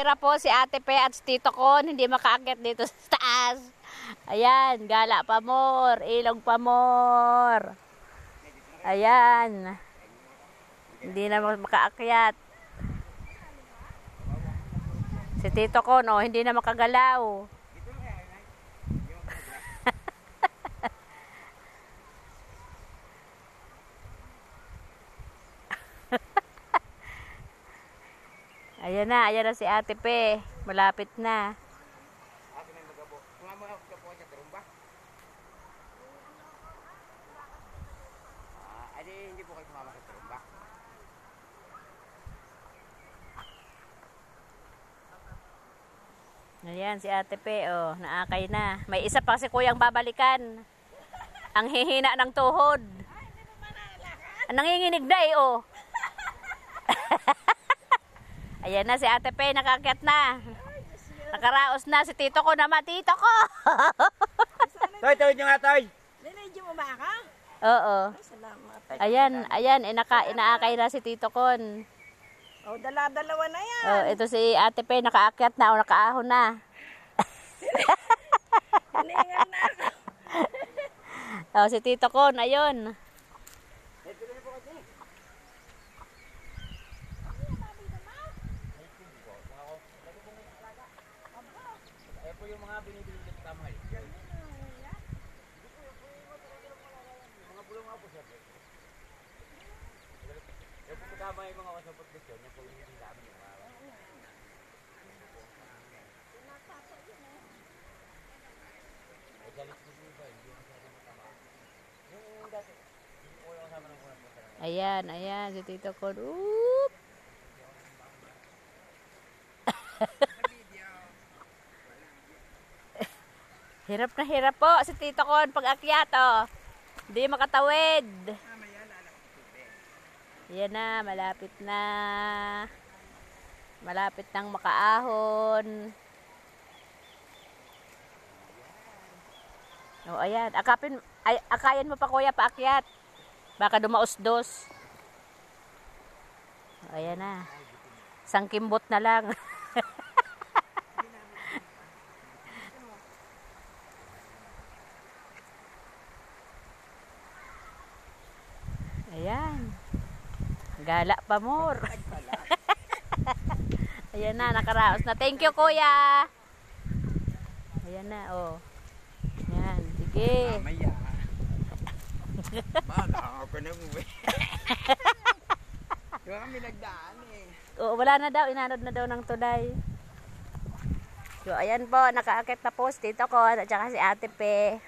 Mahirap po si Ate Pe at si Tito Con, hindi makaakyat dito sa taas. Ayan, Gala pa more, Ilog pa more. Ayan. Hindi na makaakyat. Si Tito Con, oh, hindi na makagalaw. Ayan na si Ate Pe. Malapit na. Hindi po kayo sumama sa trumba. Ayan si Ate Pe, oh, naakay na. May isa pa si Kuyang babalikan. Ang hihina ng tuhod. Nanginginig na eh, oh. Ayan na si Ate Pe, nakaakyat na. Nakaraos na si Tito Ko naman. Tito Ko! Toy, tawid nyo nga, Toy! Ninadyo mo ba ka? Oo. Ay, salamat. Ayan, inaakay na si Tito Kon. Oh, dala-dalawa na yan. Oh, ito si Ate Pe, nakaakyat na o nakaahon na. Hiningal na ako. Oh, si Tito Kon, ayun. Ayan po yung mga binibili dito sa kamay. Mga bulong nga po siya. Ayan po kasama yung mga wasapot dito. Yan po yung hindi namin yung mga. Ay, galit ko po ba? Hindi yung kasama ng tama. Yung dati, yung po yung kasama ng kunat po. Ayan, si Tito Kon. Oop! Hirap po si Tito Kon pag akyat, oh. Hindi makatawid. Yan na, malapit na. Malapit nang makaahon. Oh, ayan. Akayan mo pa, kuya, paakyat. Baka dumausdos. Oh, ayan na. Isang kimbot na lang. Ayan. Gala pa more. Ayan na, nakaraos na. Thank you, kuya. Ayan na, oh. Ayan, sige. Mamaya. Baka ako na mo eh. Diba kami nagdaan eh. Oo, wala na daw. Inanod na daw ng tulay. So, ayan po. Nakaakit na po si Tito Kon at saka si Ate Pe.